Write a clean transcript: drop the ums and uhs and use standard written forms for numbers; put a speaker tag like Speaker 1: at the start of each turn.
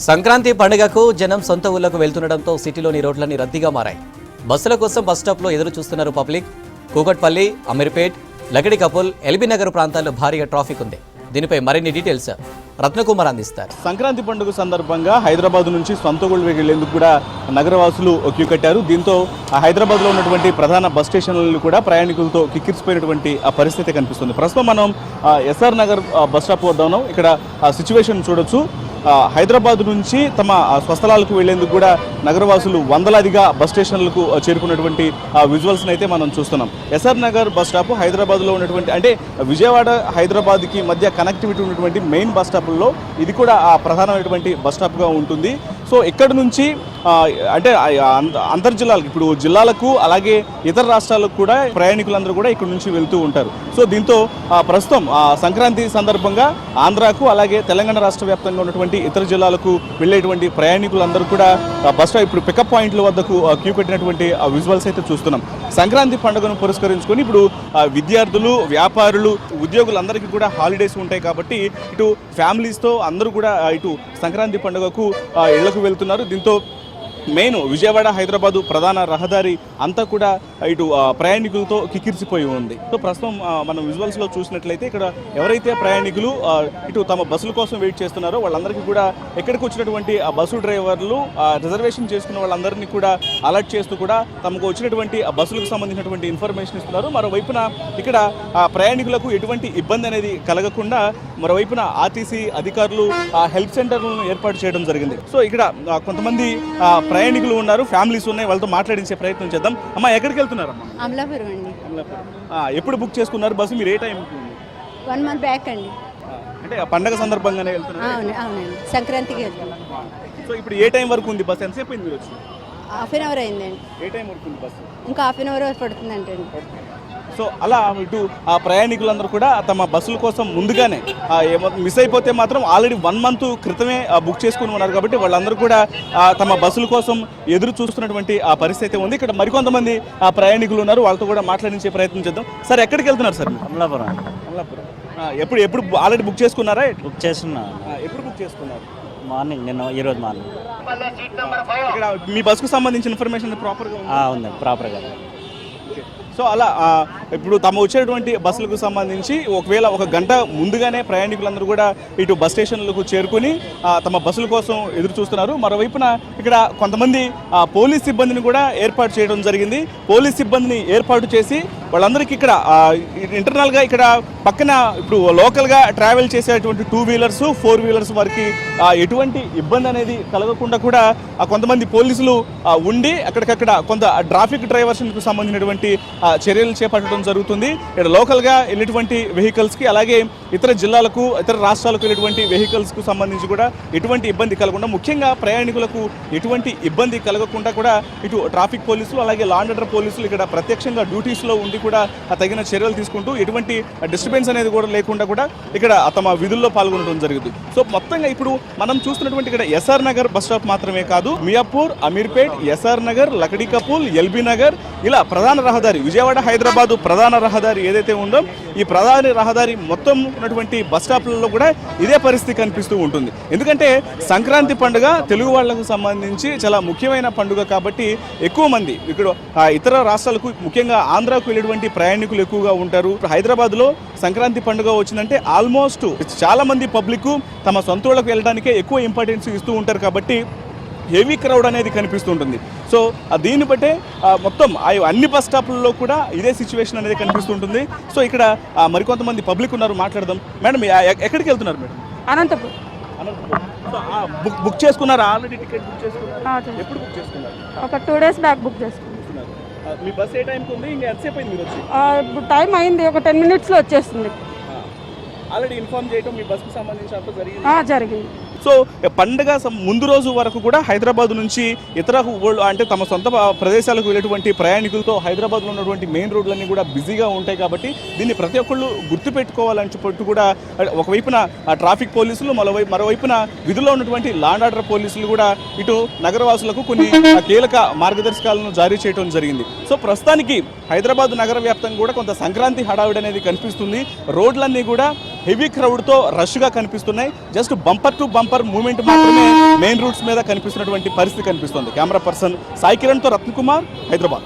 Speaker 1: సంక్రాంతి పండుగకు జనం సొంత ఊళ్లకు వెళ్తుండటంతో సిటీలోని రోడ్లన్నీ రద్దీగా మారాయి. బస్సుల కోసం బస్ స్టాప్లో ఎదురు చూస్తున్నారు పబ్లిక్. కూకట్పల్లి, అమీర్పేట్, లగడికపుల్, ఎల్బీ నగర్ ప్రాంతాల్లో భారీగా ట్రాఫిక్ ఉంది. దీనిపై మరిన్ని డీటెయిల్స్ రత్నకుమార్ అందిస్తారు.
Speaker 2: సంక్రాంతి పండుగ సందర్భంగా హైదరాబాద్ నుంచి సొంత ఊళ్ళకి వెళ్లేందుకు కూడా నగరవాసులు క్యూ కట్టారు. దీంతో హైదరాబాద్లో ఉన్నటువంటి ప్రధాన బస్ స్టేషన్లు కూడా ప్రయాణికులతో కిక్కిరిసిపోయినటువంటి పరిస్థితి కనిపిస్తుంది. ప్రస్తుతం మనం ఎస్ఆర్ నగర్ బస్ స్టాప్ వద్ద ఉన్నాం. ఇక్కడ సిచ్యువేషన్ చూడొచ్చు. హైదరాబాద్ నుంచి తమ స్వస్థలాలకు వెళ్లేందుకు కూడా నగరవాసులు వందలాదిగా బస్ స్టేషన్లకు చేరుకున్నటువంటి విజువల్స్ని అయితే మనం చూస్తున్నాం. ఎస్ఆర్ నగర్ బస్ స్టాప్ హైదరాబాద్లో ఉన్నటువంటి అంటే విజయవాడ హైదరాబాద్కి మధ్య కనెక్టివిటీ ఉన్నటువంటి మెయిన్ బస్ స్టాప్లో ఇది కూడా ప్రధానమైనటువంటి బస్ స్టాప్గా ఉంటుంది. సో ఇక్కడ నుంచి అంటే అంతర్జిల్లాలకు ఇప్పుడు జిల్లాలకు అలాగే ఇతర రాష్ట్రాలకు కూడా ప్రయాణికులందరూ కూడా ఇక్కడ నుంచి వెళ్తూ ఉంటారు. సో దీంతో ప్రస్తుతం సంక్రాంతి సందర్భంగా ఆంధ్రాకు అలాగే తెలంగాణ రాష్ట్ర వ్యాప్తంగా ఉన్నటువంటి ఇతర జిల్లాలకు వెళ్ళేటువంటి ప్రయాణికులందరూ కూడా బస్ స్టాప్ ఇప్పుడు పికప్ పాయింట్ల వద్దకు క్యూ కట్టినటువంటి విజువల్స్ అయితే చూస్తున్నాం. సంక్రాంతి పండుగను పురస్కరించుకొని ఇప్పుడు విద్యార్థులు, వ్యాపారులు, ఉద్యోగులందరికీ కూడా హాలిడేస్ ఉంటాయి కాబట్టి ఇటు ఫ్యామిలీస్తో అందరూ కూడా ఇటు సంక్రాంతి పండుగకు ఇళ్లకు వెళ్తున్నారు. దీంతో మెయిన్ విజయవాడ హైదరాబాదు ప్రధాన రహదారి అంతా కూడా ఇటు ప్రయాణికులతో కిక్కిరిసిపోయి ఉంది. సో ప్రస్తుతం మనం విజువల్స్లో చూసినట్లయితే ఇక్కడ ఎవరైతే ప్రయాణికులు ఇటు తమ బస్సుల కోసం వెయిట్ చేస్తున్నారో వాళ్ళందరికీ కూడా ఎక్కడికి వచ్చినటువంటి బస్సు డ్రైవర్లు రిజర్వేషన్ చేసుకున్న వాళ్ళందరినీ కూడా అలర్ట్ చేస్తూ కూడా తమకు వచ్చినటువంటి బస్సులకు సంబంధించినటువంటి ఇన్ఫర్మేషన్ ఇస్తున్నారు. మరోవైపున ఇక్కడ ప్రయాణికులకు ఎటువంటి ఇబ్బంది అనేది కలగకుండా మరోవైపున ఆర్టీసీ అధికారులు హెల్ప్ సెంటర్లను ఏర్పాటు చేయడం జరిగింది. సో ఇక్కడ కొంతమంది ప్రయాణికులు ఉన్నారు, ఫ్యామిలీస్ ఉన్నాయి, వాళ్ళతో మాట్లాడించే ప్రయత్నం చేద్దాం. అమ్మా ఎక్కడికి వెళ్తున్నారమ్మా?
Speaker 3: అమలాపురం అండి.
Speaker 2: ఎప్పుడు బుక్ చేసుకున్నారు బస్సు? మీరు ఏ టైం?
Speaker 3: 1 month బ్యాక్ అండి.
Speaker 2: అంటే పండగ సందర్భంగానే వెళ్తున్నారు?
Speaker 3: అవునండి, సంక్రాంతికి వెళ్తున్నాం.
Speaker 2: సో ఇప్పుడు ఏ టైం వరకు ఉంది బస్సు? ఎంతసేపు అయింది మీరు వచ్చి?
Speaker 3: 1/2 hour అయిందండి.
Speaker 2: ఏ టైం వరకు ఉంది బస్సు?
Speaker 3: ఇంకా 1/2 hour పడుతుందంటే.
Speaker 2: సో అలా ఇటు ప్రయాణికులందరూ కూడా తమ బస్సుల కోసం ముందుగానే మిస్ అయిపోతే మాత్రం ఆల్రెడీ 1 month క్రితమే బుక్ చేసుకుని ఉన్నారు కాబట్టి వాళ్ళందరూ కూడా తమ బస్సుల కోసం ఎదురు చూస్తున్నటువంటి పరిస్థితి ఉంది. ఇక్కడ మరికొంతమంది ప్రయాణికులు ఉన్నారు, వాళ్ళతో కూడా మాట్లాడించే ప్రయత్నం చేద్దాం. సార్ ఎక్కడికి వెళ్తున్నారు సార్?
Speaker 4: అమలాపురం.
Speaker 2: అమలాపురం. ఎప్పుడు ఆల్రెడీ బుక్ చేసుకున్నారా?
Speaker 4: బుక్ చేస్తున్నా.
Speaker 2: ఎప్పుడు బుక్ చేసుకున్నారు?
Speaker 4: మార్నింగ్, ఈరోజు మార్నింగ్.
Speaker 2: ఇక్కడ మీ బస్సుకు సంబంధించిన ఇన్ఫర్మేషన్ ప్రాపర్గా
Speaker 4: ఉంది, ప్రాపర్గా.
Speaker 2: సో అలా ఇప్పుడు తమ వచ్చేటువంటి బస్సులకు సంబంధించి ఒకవేళ 1 గంట ముందుగానే ప్రయాణికులందరూ కూడా ఇటు బస్ స్టేషన్లకు చేరుకుని తమ బస్సుల కోసం ఎదురు చూస్తున్నారు. మరోవైపున ఇక్కడ కొంతమంది పోలీస్ సిబ్బందిని కూడా ఏర్పాటు చేయడం జరిగింది. పోలీస్ సిబ్బందిని ఏర్పాటు చేసి వాళ్ళందరికీ ఇక్కడ ఇంటర్నల్గా ఇక్కడ పక్కన ఇప్పుడు లోకల్గా ట్రావెల్ చేసేటువంటి 2 wheelers 4 wheelers వారికి ఎటువంటి ఇబ్బంది అనేది కలగకుండా కూడా కొంతమంది పోలీసులు ఉండి అక్కడికక్కడ కొంత ట్రాఫిక్ డ్రైవర్స్కు సంబంధించినటువంటి చర్యలు చేపట్టడం జరుగుతుంది. ఇక్కడ లోకల్గా వెళ్ళేటువంటి వెహికల్స్కి అలాగే ఇతర జిల్లాలకు ఇతర రాష్ట్రాలకు వెళ్ళేటువంటి వెహికల్స్కు సంబంధించి కూడా ఎటువంటి ఇబ్బంది కలగకుండా, ముఖ్యంగా ప్రయాణికులకు ఎటువంటి ఇబ్బంది కలగకుండా కూడా ఇటు ట్రాఫిక్ పోలీసులు అలాగే లా అండ్ ఆర్డర్ పోలీసులు ఇక్కడ ప్రత్యక్షంగా డ్యూటీస్లో ఉండి కూడా తగిన చర్యలు తీసుకుంటూ ఎటువంటి డిస్టర్బెన్స్ అనేది కూడా లేకుండా కూడా ఇక్కడ తమ విధుల్లో పాల్గొనడం జరుగుతుంది. సో మొత్తంగా ఇప్పుడు మనం చూస్తున్నటువంటి ఇక్కడ ఎస్ఆర్ నగర్ బస్ స్టాప్ మాత్రమే కాదు, మియాపూర్, అమీర్పేట్, ఎస్ఆర్ నగర్, లకడికపూల్, ఎల్బీ నగర్ ఇలా ప్రధాన రహదారి విజయవాడ హైదరాబాదు ప్రధాన రహదారి ఏదైతే ఉందో ఈ ప్రధాన రహదారి మొత్తం ఉన్నటువంటి బస్ స్టాప్లలో కూడా ఇదే పరిస్థితి కనిపిస్తూ ఉంటుంది. ఎందుకంటే సంక్రాంతి పండుగ తెలుగు వాళ్లకు సంబంధించి చాలా ముఖ్యమైన పండుగ కాబట్టి ఎక్కువ మంది ఇక్కడ ఇతర రాష్ట్రాలకు ముఖ్యంగా ఆంధ్రాకు వెళ్ళేటువంటి ప్రయాణికులు ఎక్కువగా ఉంటారు. హైదరాబాద్లో సంక్రాంతి పండుగ వచ్చిందంటే ఆల్మోస్ట్ చాలా మంది పబ్లిక్ తమ సొంత ఊళ్ళకు వెళ్ళడానికే ఎక్కువ ఇంపార్టెన్స్ ఇస్తూ ఉంటారు కాబట్టి హెవీ క్రౌడ్ అనేది కనిపిస్తూ ఉంటుంది. సో దీన్ని బట్టే మొత్తం అన్ని బస్ స్టాప్లలో కూడా ఇదే సిచ్యువేషన్ అనేది కనిపిస్తుంటుంది. సో ఇక్కడ మరికొంతమంది పబ్లిక్ ఉన్నారు, మాట్లాడదాం. మేడం ఎక్కడికి వెళ్తున్నారు మేడం?
Speaker 5: అనంతపురం.
Speaker 2: సో బుక్ చేసుకున్నారా? ఆల్రెడీ టికెట్ బుక్ చేసుకున్నారు? ఎప్పుడు బుక్ చేసుకున్నారు?
Speaker 5: ఒక 2 days బ్యాక్ బుక్ చేసుకున్నాను.
Speaker 2: మీ బస్ ఏ టైంకి ఉంది? ఇంకా ఎంతసేపు అయింది మీరు వచ్చి?
Speaker 5: టైం అయింది, ఒక 10 minutesలో వచ్చేస్తుంది.
Speaker 2: ఆల్రెడీ ఇన్ఫార్మ్ చేయడం మీ బస్కి సంబంధించి అంతా
Speaker 5: జరిగింది.
Speaker 2: సో పండుగ ముందు రోజు వరకు కూడా హైదరాబాద్ నుంచి ఇతర అంటే తమ సొంత ప్రదేశాలకు వెళ్ళేటువంటి ప్రయాణికులతో హైదరాబాద్లో ఉన్నటువంటి మెయిన్ రోడ్లన్నీ కూడా బిజీగా ఉంటాయి కాబట్టి దీన్ని ప్రతి ఒక్కళ్ళు గుర్తుపెట్టుకోవాలని చెప్పట్టు కూడా ఒకవైపున ట్రాఫిక్ పోలీసులు మరోవైపున విధుల్లో ఉన్నటువంటి లా అండ్ ఆర్డర్ పోలీసులు కూడా ఇటు నగరవాసులకు కొన్ని కీలక మార్గదర్శకాలను జారీ చేయడం జరిగింది. సో ప్రస్తుతానికి హైదరాబాద్ నగర వ్యాప్తంగా కూడా కొంత సంక్రాంతి హడావిడి అనేది కనిపిస్తుంది. రోడ్లన్నీ కూడా హెవీ క్రౌడ్తో రష్గా కనిపిస్తున్నాయి. Just bumper to bumper proper movement మాత్రమే మెయిన్ రూట్స్ మీద కనిపిస్తున్నటువంటి పరిస్థితి కనిపిస్తుంది. కెమెరా పర్సన్ సాయి కిరణ్తో రత్నకుమార్, హైదరాబాద్.